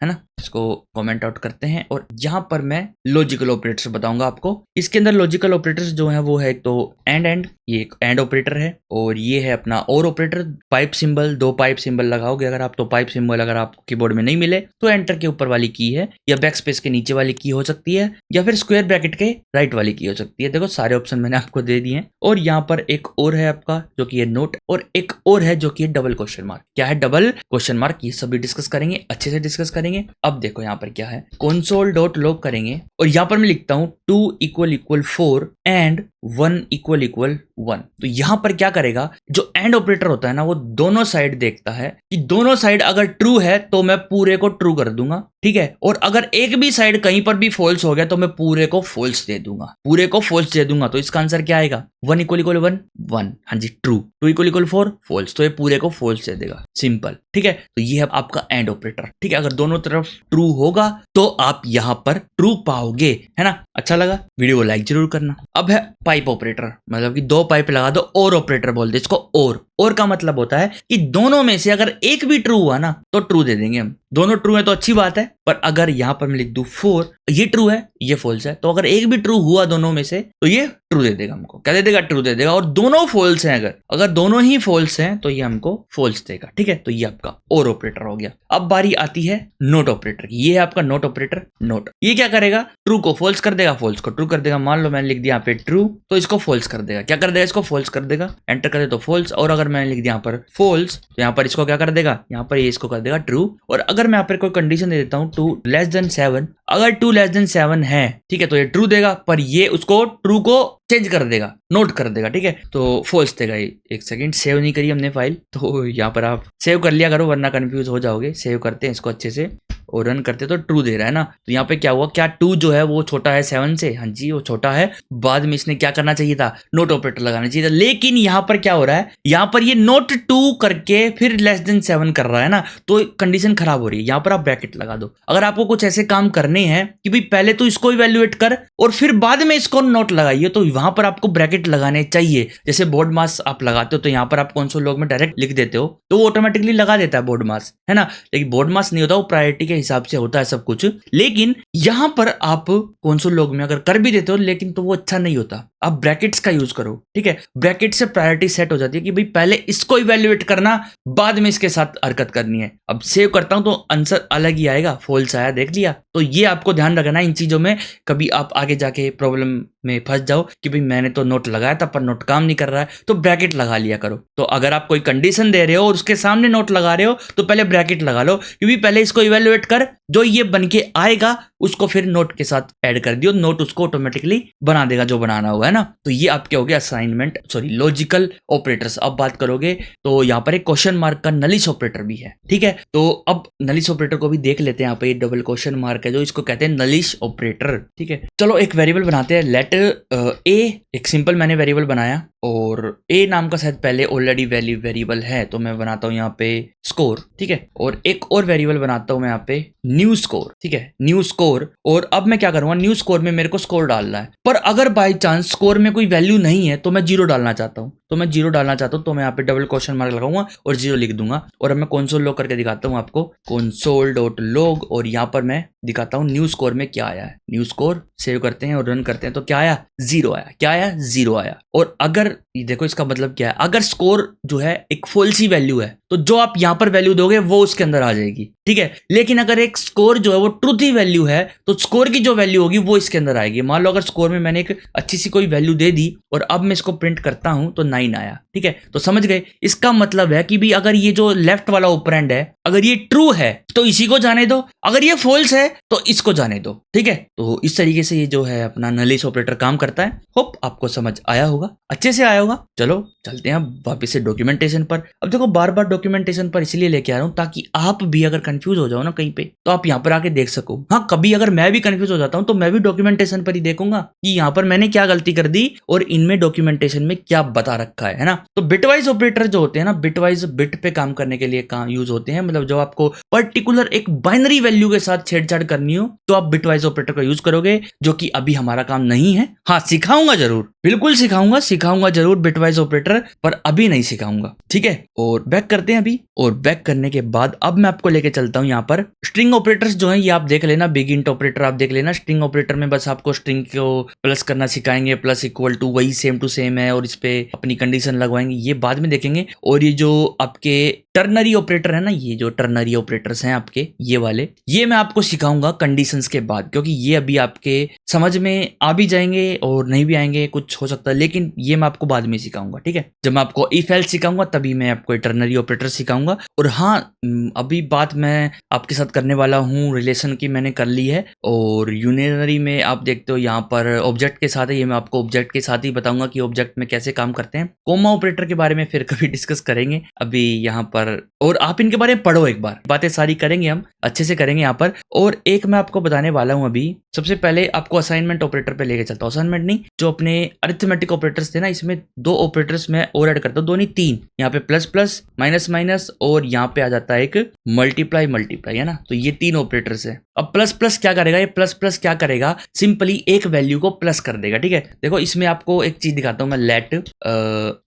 है ना, इसको कमेंट आउट करते हैं और यहाँ पर मैं लॉजिकल ऑपरेटर्स बताऊंगा आपको। इसके अंदर लॉजिकल ऑपरेटर्स जो है वो है तो एंड, ये एक एंड ऑपरेटर है, और ये है अपना और operator, pipe symbol, 2 pipe symbol लगाओगे अगर आप, तो पाइप सिंबल अगर आपको कीबोर्ड में नहीं मिले तो एंटर के ऊपर वाली की है, या बैक स्पेस के नीचे वाली की हो सकती है, या फिर स्क्वायर ब्रैकेट के राइट वाली की हो सकती है। देखो सारे ऑप्शन मैंने आपको दे दिए हैं। और यहाँ पर एक और है आपका जो कि है नोट, और एक और है जो कि है डबल क्वेश्चन मार्क। क्या है डबल क्वेश्चन मार्क? ये सभी डिस्कस करेंगे, अच्छे से डिस्कस करेंगे। अब देखो यहाँ पर क्या है, console.log करेंगे और यहाँ पर मैं लिखता हूं 2 = 4 एंड 1 = 1। तो यहां पर क्या करेगा, जो एंड ऑपरेटर होता है ना वो दोनों साइड देखता है कि दोनों साइड अगर ट्रू है तो मैं पूरे को ट्रू कर दूंगा, ठीक है, और अगर एक भी साइड कहीं पर भी फॉल्स हो गया तो मैं पूरे को फॉल्स दे दूंगा, पूरे को फॉल्स दे दूंगा। तो इसका आंसर क्या आएगा, 1 = 1, हाँ जी ट्रू, 2 = 4 फॉल्स, तो ये पूरे को फॉल्स दे देगा, सिंपल, ठीक है। तो ये है आपका एंड ऑपरेटर, ठीक है। अगर दोनों तरफ ट्रू होगा तो आप यहां पर ट्रू पाओगे, है ना। अच्छा लगा, वीडियो को लाइक जरूर करना। अब है पाइप ऑपरेटर, मतलब कि 2 पाइप लगा दो, और ऑपरेटर बोल दे इसको। और का मतलब होता है कि दोनों में से अगर एक भी ट्रू हुआ ना तो ट्रू दे देंगे हम। दोनों ट्रू है तो अच्छी बात है, पर अगर यहां पर मैं लिख दूं 4, ये ट्रू है ये फॉल्स है, तो अगर एक भी ट्रू हुआ दोनों में से तो ये ट्रू दे देगा हमको। क्या दे देगा? ट्रू दे देगा। और दोनों फॉल्स हैं, अगर दोनों ही फॉल्स हैं तो ये हमको फॉल्स देगा, ठीक है। तो ये आपका और ऑपरेटर हो गया। अब बारी आती है नोट ऑपरेटर की। ये है आपका नोट ऑपरेटर। नोट ये क्या करेगा, ट्रू को फॉल्स कर देगा, फॉल्स को ट्रू कर देगा। मान लो मैंने लिख दिया यहाँ पे ट्रू, तो इसको फॉल्स कर देगा। क्या कर देगा? इसको फॉल्स कर देगा। एंटर कर दे तो फॉल्स, और अगर मैंने लिख दिया यहाँ पर फॉल्स तो यहाँ पर इसको क्या कर देगा, यहाँ पर ये इसको कर देगा ट्रू। और अगर मैं यहाँ पर कोई कंडीशन दे देता हूँ 2<7, अगर 2<7 है, ठीक है, तो ये ट्रू देगा, पर ये उसको ट्रू को चेंज कर देगा, नोट कर देगा, ठीक है, तो फॉल्स देगा। एक सेकंड, सेव नहीं करी हमने फाइल, तो यहाँ पर आप सेव कर लिया करो वरना कंफ्यूज हो जाओगे। सेव करते हैं इसको अच्छे से और रन करते तो ट्रू दे रहा है ना। तो यहाँ पे क्या हुआ, क्या 2 जो है वो छोटा है 7 से? हाँ जी वो छोटा है। बाद में इसने क्या करना चाहिए था, नोट ऑपरेटर लगाना चाहिए था। लेकिन यहाँ पर क्या हो रहा है, यहाँ पर ये नोट 2 करके फिर <7 कर रहा है ना, तो कंडीशन खराब हो रही है। यहाँ पर आप ब्रैकेट लगा दो। अगर आपको कुछ ऐसे काम करने हैं कि भाई पहले तो इसको इवेल्युएट कर और फिर बाद में इसको नोट लगाइए, तो वहां पर आपको ब्रैकेट लगाने चाहिए। जैसे बोर्ड मास आप लगाते हो तो यहाँ पर आप console.log में डायरेक्ट लिख देते हो तो वो ऑटोमेटिकली लगा देता है बोर्ड मास, है ना। लेकिन बोर्ड मास नहीं होता, वो प्रायोरिटी के हिसाब से होता है सब कुछ। लेकिन यहां पर आप console.log में अगर कर भी देते हो लेकिन तो वो अच्छा नहीं होता। आप ब्रैकेट्स का यूज करो, ठीक है। ब्रैकेट से प्रायोरिटी सेट हो जाती है कि भाई पहले इसको इवेल्युएट करना, बाद में इसके साथ हरकत करनी है। अब सेव करता हूं तो आंसर अलग ही आएगा, फॉल्स आया, देख लिया। तो ये आपको ध्यान रखना इन चीजों में, कभी आप आगे जाके प्रॉब्लम में फंस जाओ कि भाई मैंने तो नोट लगाया था पर नोट काम नहीं कर रहा है, तो ब्रैकेट लगा लिया करो। तो अगर आप कोई कंडीशन दे रहे हो और उसके सामने नोट लगा रहे हो तो पहले ब्रैकेट लगा लो, क्योंकि पहले इसको इवेलुएट कर, जो ये बन के आएगा उसको फिर नोट के साथ ऐड कर दियो, नोट उसको ऑटोमेटिकली बना देगा जो बनाना होगा, है ना। तो ये आपके हो गया असाइनमेंट लॉजिकल ऑपरेटर्स। अब बात करोगे तो यहाँ पर एक क्वेश्चन मार्क का नलिश ऑपरेटर भी है, ठीक है। तो अब नलिश ऑपरेटर को भी देख लेते हैं। यहाँ पे डबल क्वेश्चन मार्क है जो इसको कहते हैं नलिश ऑपरेटर, ठीक है। चलो एक वेरिएबल बनाते हैं, लेट ए, एक सिंपल मैंने वेरिएबल बनाया और ए नाम का शायद पहले ऑलरेडी वैल्यू वेरिएबल है, तो मैं बनाता हूँ यहाँ पे स्कोर, ठीक है। और एक और वेरिएबल बनाता हूँ मैं यहाँ पे न्यू स्कोर, ठीक है, न्यू स्कोर। और अब मैं क्या करूंगा, न्यू स्कोर में मेरे को स्कोर डालना है, पर अगर बाई चांस स्कोर में कोई वैल्यू नहीं है तो मैं जीरो डालना चाहता हूँ, तो मैं जीरो डालना चाहता हूँ, तो मैं यहाँ पे डबल क्वेश्चन मार्क लगाऊंगा और जीरो लिख दूंगा। और अब मैं कंसोल लॉग करके दिखाता हूँ आपको, कंसोल डॉट लॉग, और यहाँ पर मैं दिखाता हूँ न्यू स्कोर में क्या आया है। न्यू स्कोर सेव करते हैं और रन करते हैं, तो क्या आया, जीरो आया। क्या आया, जीरो आया। और अगर ये देखो इसका मतलब क्या है, अगर स्कोर जो है एक फॉल्सी वैल्यू है तो जो आप यहाँ पर वैल्यू दोगे वो उसके अंदर आ जाएगी, ठीक है। लेकिन अगर एक स्कोर जो है वो ट्रूथी वैल्यू है तो स्कोर की जो वैल्यू होगी वो इसके अंदर आएगी। मान लो अगर स्कोर में मैंने एक अच्छी सी कोई वैल्यू दे दी और अब मैं इसको प्रिंट करता हूं तो 9 आया, ठीक है। तो समझ गए, इसका मतलब है कि भी अगर ये जो लेफ्ट वाला ऑपरेंड है अगर ये ट्रू है तो इसी को जाने दो, अगर ये फॉल्स है तो इसको जाने दो, ठीक है। तो इस तरीके से ये जो है अपना नलिश ऑपरेटर काम करता है। होप आपको समझ आया होगा, अच्छे से आया होगा। चलो चलते हैं अब वापस से डॉक्यूमेंटेशन पर। अब देखो बार बार डॉक्यूमेंटेशन पर इसलिए लेके आ रहा हूं ताकि आप भी अगर कंफ्यूज हो जाओ ना कहीं पे तो आप यहाँ पर आके देख सको। हाँ, कभी अगर मैं भी कंफ्यूज हो जाता हूँ तो मैं भी डॉक्यूमेंटेशन पर ही देखूंगा कि यहाँ पर मैंने क्या गलती कर दी और इनमें डॉक्यूमेंटेशन में क्या बता रखा है ना। तो बिटवाइज ऑपरेटर जो होते हैं ना, बिटवाइज बिट पे काम करने के लिए यूज होते हैं। मतलब जब आपको पर्टिकुलर एक बाइनरी वैल्यू के साथ छेड़छाड़ करनी हो तो आप बिटवाइज ऑपरेटर का यूज करोगे, जो कि अभी हमारा काम नहीं है। हाँ, सिखाऊंगा जरूर, बिल्कुल सिखाऊंगा जरूर बिटवाइज ऑपरेटर, पर अभी नहीं सिखाऊंगा, ठीक है। और बैक करते हैं अभी, और बैक करने के बाद अब मैं आपको लेके चलता हूं यहाँ पर स्ट्रिंग ऑपरेटर्स जो है ये आप देख लेना। बिग इंट ऑपरेटर आप देख लेना। स्ट्रिंग ऑपरेटर में बस आपको स्ट्रिंग को प्लस करना सिखाएंगे, प्लस इक्वल टू वही सेम टू सेम है, और इस पे अपनी कंडीशन लगवाएंगे, ये बाद में देखेंगे। और ये जो आपके टर्नरी ऑपरेटर है ना, ये जो टर्नरी ऑपरेटर्स हैं आपके ये वाले, ये मैं आपको सिखाऊंगा कंडीशंस के बाद, क्योंकि ये अभी आपके समझ में आ भी जाएंगे और नहीं भी आएंगे, कुछ हो सकता है, लेकिन ये मैं आपको बाद में सिखाऊंगा, ठीक है। जब मैं आपको इफ एल्स सिखाऊंगा तभी मैं आपको टर्नरी ऑपरेटर सिखाऊंगा। और हाँ, अभी बात मैं आपके साथ करने वाला हूँ रिलेशन की, मैंने कर ली है। और यूनियनरी में आप देखते हो यहाँ पर ऑब्जेक्ट के साथ है, ये मैं आपको ऑब्जेक्ट के साथ ही बताऊंगा कि ऑब्जेक्ट में कैसे काम करते हैं। कोमा ऑपरेटर के बारे में फिर कभी डिस्कस करेंगे, अभी यहाँ पर, और आप इनके बारे में पढ़ो एक बार, बातें सारी करेंगे हम, अच्छे से करेंगे यहाँ पर। और एक मैं आपको बताने वाला हूँ अभी, सबसे पहले आपको असाइनमेंट ऑपरेटर पे लेके चलता हूँ। असाइनमेंट नहीं, जो अपने अरिथमेटिक ऑपरेटर्स थे ना, इसमें दो ऑपरेटर्स मैं और ऐड करता हूँ, दो नहीं तीन। यहाँ पे प्लस प्लस, माइनस माइनस, और यहाँ पे आ जाता है एक मल्टीप्लाई मल्टीप्लाई, है ना। तो ये तीन ऑपरेटर्स है। अब प्लस प्लस क्या करेगा, ये प्लस प्लस क्या करेगा, सिंपली एक वैल्यू को प्लस कर देगा, ठीक है। देखो इसमें आपको एक चीज दिखाता हूँ मैं, लेट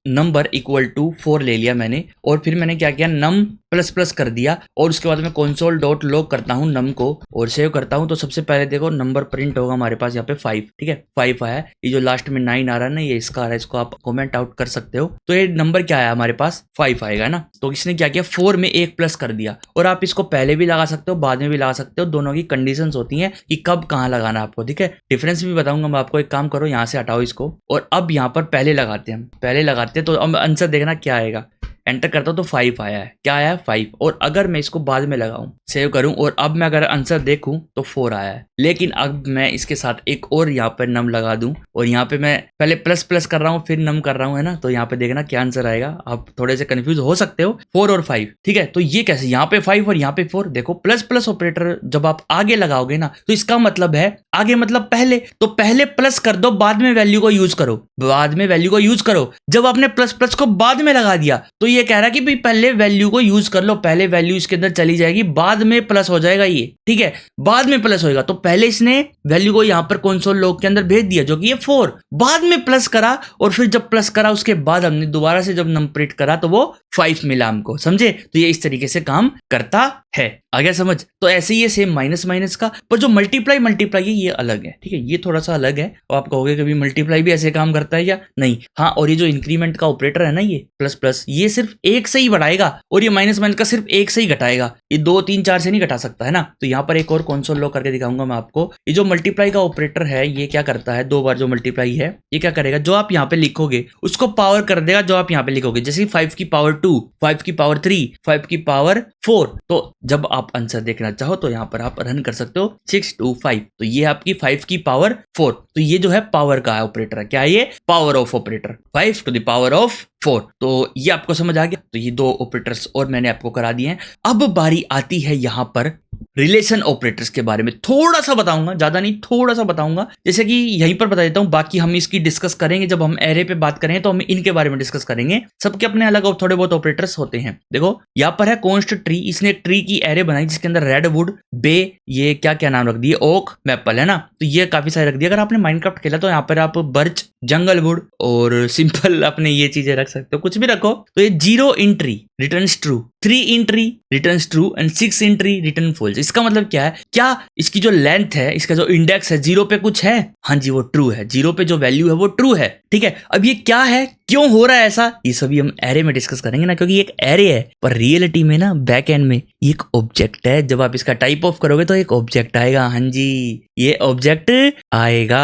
नंबर इक्वल टू 4 ले लिया मैंने, और फिर मैंने क्या किया, नम प्लस प्लस कर दिया, और उसके बाद मैं कंसोल डॉट लॉग करता हूँ नम को और सेव करता हूँ। तो सबसे पहले देखो नंबर प्रिंट होगा हमारे पास यहाँ पे 5, ठीक है, 5 आया। ये जो लास्ट में 9 आ रहा है ना, ये इसका आ रहा है, इसको आप कमेंट आउट कर सकते हो। तो ये नंबर क्या आया हमारे पास, 5 आएगा ना। तो इसने क्या किया, 4 में एक प्लस कर दिया। और आप इसको पहले भी लगा सकते हो, बाद में भी लगा सकते हो, दोनों की कंडीशंस होती हैं कि कब कहाँ लगाना आपको, ठीक है। डिफरेंस भी बताऊंगा मैं आपको। एक काम करो, यहाँ से हटाओ इसको, और अब यहाँ पर पहले लगाते हैं हम, पहले लगाते हैं। तो अब आंसर देखना क्या आएगा, एंटर करता हूं तो 5 आया है। क्या आया है, 5। और अगर मैं इसको बाद में लगाऊं, सेव करूं, और अब मैं अगर आंसर देखूं तो 4 आया है। लेकिन अब मैं इसके साथ एक और यहाँ पर नम लगा दूं, और यहाँ पे मैं पहले प्लस प्लस कर रहा हूं फिर नम कर रहा हूं, है ना। तो यहाँ पे देखना क्या आंसर आएगा। आप थोड़े से कंफ्यूज हो सकते हो, 4 और 5, ठीक है। तो ये कैसे, यहाँ पे 5 और यहाँ पे 4। देखो प्लस प्लस ऑपरेटर जब आप आगे लगाओगे ना, तो इसका मतलब है आगे मतलब पहले, तो पहले प्लस कर दो, बाद में वैल्यू को यूज करो, बाद में वैल्यू को यूज करो। जब आपने प्लस प्लस को बाद में लगा दिया तो ये कह रहा है कि भाई पहले वैल्यू को यूज कर लो, पहले वैल्यू इसके अंदर चली जाएगी, बाद में प्लस हो जाएगा ये, ठीक है, बाद में प्लस होएगा। तो पहले इसने वैल्यू को यहाँ पर कंसोल लॉग के अंदर भेज दिया जो कि ये 4, बाद में प्लस करा, और फिर जब प्लस करा उसके बाद हमने दोबारा से जब नंबर प्रिंट करा तो वो 5 मिला हमको, समझे। तो ये इस तरीके से काम करता है। आ गया समझ। तो ऐसे ही ये सेम माइनस माइनस का, पर जो मल्टीप्लाई मल्टीप्लाई है ये अलग है, ठीक है, ये थोड़ा सा अलग है। और आप कहोगे कभी मल्टीप्लाई भी ऐसे काम करता है या नहीं? हाँ, और ये जो इंक्रीमेंट का ऑपरेटर है ना, ये प्लस प्लस, ये सिर्फ एक से ही बढ़ाएगा और ये माइनस माइनस का सिर्फ एक से ही घटाएगा, ये 2 3 4 से नहीं घटा सकता, है ना। तो यहाँ पर एक और कंसोल लॉग करके दिखाऊंगा मैं आपको। ये जो मल्टीप्लाई का ऑपरेटर है ये क्या करता है, 2 बार जो मल्टीप्लाई है ये क्या करेगा, जो आप यहाँ पे लिखोगे उसको पावर कर देगा जो आप यहाँ पे लिखोगे। जैसे 5 की पावर 2, 5 की पावर 3, 5 की पावर 4। तो जब आप आंसर देखना चाहो तो यहाँ पर आप रन कर सकते हो 6 2 5। तो ये आपकी 5 की पावर 4। तो ये जो है पावर का ऑपरेटर है, क्या है ये, power of operator, 5 to the power of 4। तो ये आपको समझ आ गया। तो ये 2 ऑपरेटर्स और मैंने आपको करा दिए हैं। अब बारी आती है यहाँ पर रिलेशन ऑपरेटर्स के बारे में थोड़ा सा बताऊंगा, ज्यादा नहीं, थोड़ा सा बताऊंगा। जैसे कि यहीं पर बता देता हूं, बाकी हम इसकी डिस्कस करेंगे जब हम एरे पे बात करेंगे, तो हम इनके बारे में डिस्कस करेंगे। सबके अपने अलग और थोड़े बहुत ऑपरेटर्स होते हैं। देखो यहाँ पर है कॉन्स्ट ट्री, इसने एक ट्री की एरे बनाई जिसके अंदर रेडवुड, बे, ये क्या क्या नाम रख दिए, ओक, मैपल, है ना। तो ये काफी सारे रख दिए। अगर आपने माइनक्राफ्ट खेला तो यहाँ पर आप बर्च, जंगल वुड और सिंपल अपने ये चीजें रख सकते हो, कुछ भी रखो। तो ये 0 in tree returns true, 3 in tree returns true and 6 in tree return false. इसका मतलब क्या है, क्या इसकी जो लेंथ है, इसका जो इंडेक्स है 0 पे कुछ है, हाँ जी वो ट्रू है, 0 पे जो वैल्यू है वो ट्रू है, ठीक है। अब ये क्या है, क्यों हो रहा है ऐसा, ये सभी हम एरे में डिस्कस करेंगे ना, क्योंकि एक एरे है पर रियलिटी में ना बैक एंड में एक ऑब्जेक्ट है। जब आप इसका टाइप ऑफ करोगे तो एक ऑब्जेक्ट आएगा, हाँ जी ये ऑब्जेक्ट आएगा।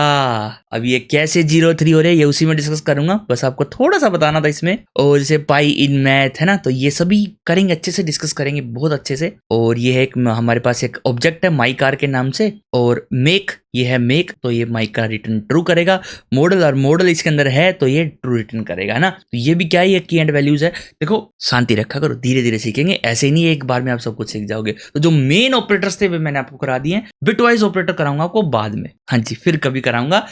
अब ये कैसे 0 3 हो रहे हैं ये उसी में डिस्कस करूंगा, बस आपको थोड़ा सा बताना था इसमें। और जैसे पाई इन मैथ है ना, तो ये सभी करेंगे, अच्छे से डिस्कस करेंगे, बहुत अच्छे से। और ये है एक हमारे पास एक ऑब्जेक्ट है माई कार के नाम से, और मेक, ये है मेक, तो ये माई कार रिटर्न ट्रू करेगा। मॉडल, और मॉडल इसके अंदर है तो ये ट्रू रिटर्न करेगा, है ना। तो ये भी क्या है, ये की एंड वैल्यूज है। देखो शांति रखा करो, धीरे धीरे सीखेंगे, ऐसे ही नहीं एक बार में आप सब कुछ सीख जाओगे। तो जो मेन ऑपरेटर्स थे वे मैंने आपको करा दिए हैं। बिटवाइज ऑपरेटर कराऊंगा आपको बाद में, हाँ जी फिर कभी कराऊंगा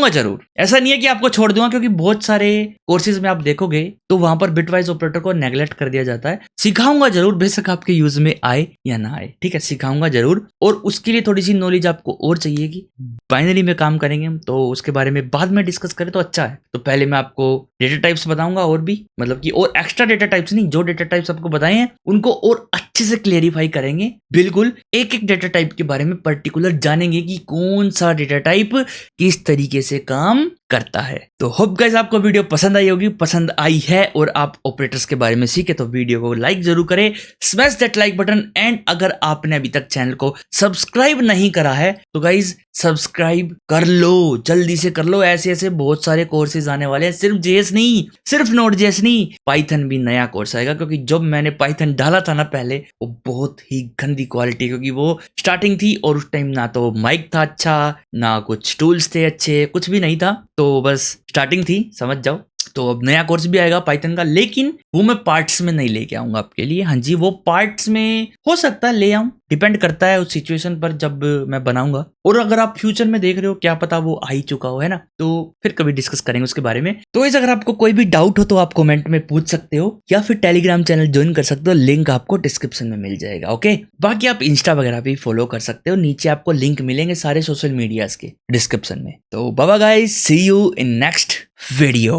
जरूर। ऐसा नहीं है कि आपको छोड़ दूंगा, क्योंकि बहुत सारे कोर्सेज में आप देखोगे तो वहां पर बिटवाइज ऑपरेटर को नेग्लेक्ट कर दिया जाता है। सिखाऊंगा जरूर, बेशक आपके यूज में आए या ना आए, ठीक है, सिखाऊंगा जरूर। और उसके लिए थोड़ी सी नॉलेज आपको और चाहिए कि बाइनरी में काम करेंगे हम, तो उसके बारे में बाद में डिस्कस करें तो अच्छा है। तो पहले मैं आपको डेटा टाइप्स बताऊंगा, और भी मतलब कि और एक्स्ट्रा डेटा टाइप्स नहीं, जो डेटा टाइप्स आपको बताए हैं उनको और अच्छे से क्लेरिफाई करेंगे। बिल्कुल एक एक डेटा टाइप के बारे में पर्टिकुलर जानेंगे कि कौन सा डेटा टाइप किस तरीके से काम करता है। तो होप गाइस आपको वीडियो पसंद आई होगी, पसंद आई है और आप ऑपरेटर्स के बारे में सीखे तो वीडियो को लाइक जरूर करें, smash that like button. And अगर आपने अभी तक चैनल को सब्सक्राइब नहीं करा है तो गाइस सब्सक्राइब कर लो, जल्दी से कर लो। ऐसे ऐसे बहुत सारे कोर्सेज आने वाले हैं, सिर्फ जेएस नहीं, सिर्फ नोड जेएस नहीं, पाइथन भी नया कोर्स आएगा। क्योंकि जब मैंने पाइथन डाला था ना पहले, वो बहुत ही गंदी क्वालिटी, क्योंकि वो स्टार्टिंग थी और उस टाइम ना तो माइक था अच्छा, ना कुछ टूल्स थे अच्छे, कुछ भी नहीं था, तो बस स्टार्टिंग थी, समझ जाओ। तो अब नया कोर्स भी आएगा पाइथन का, लेकिन वो मैं पार्ट्स में नहीं लेके आऊंगा आपके लिए, हाँ जी वो पार्ट्स में हो सकता है ले आऊं, डिपेंड करता है उस सिचुएशन पर जब मैं बनाऊंगा। और अगर आप फ्यूचर में देख रहे हो, क्या पता वो आ ही चुका हो, है ना, तो फिर कभी डिस्कस करेंगे उसके बारे में। तो इस अगर आपको कोई भी डाउट हो तो आप कमेंट में पूछ सकते हो, या फिर टेलीग्राम चैनल ज्वाइन कर सकते हो, लिंक आपको डिस्क्रिप्शन में मिल जाएगा, ओके। बाकी आप इंस्टा वगैरह भी फॉलो कर सकते हो, नीचे आपको लिंक मिलेंगे सारे सोशल मीडियाज के डिस्क्रिप्शन में। तो bye bye guys, see you in next video.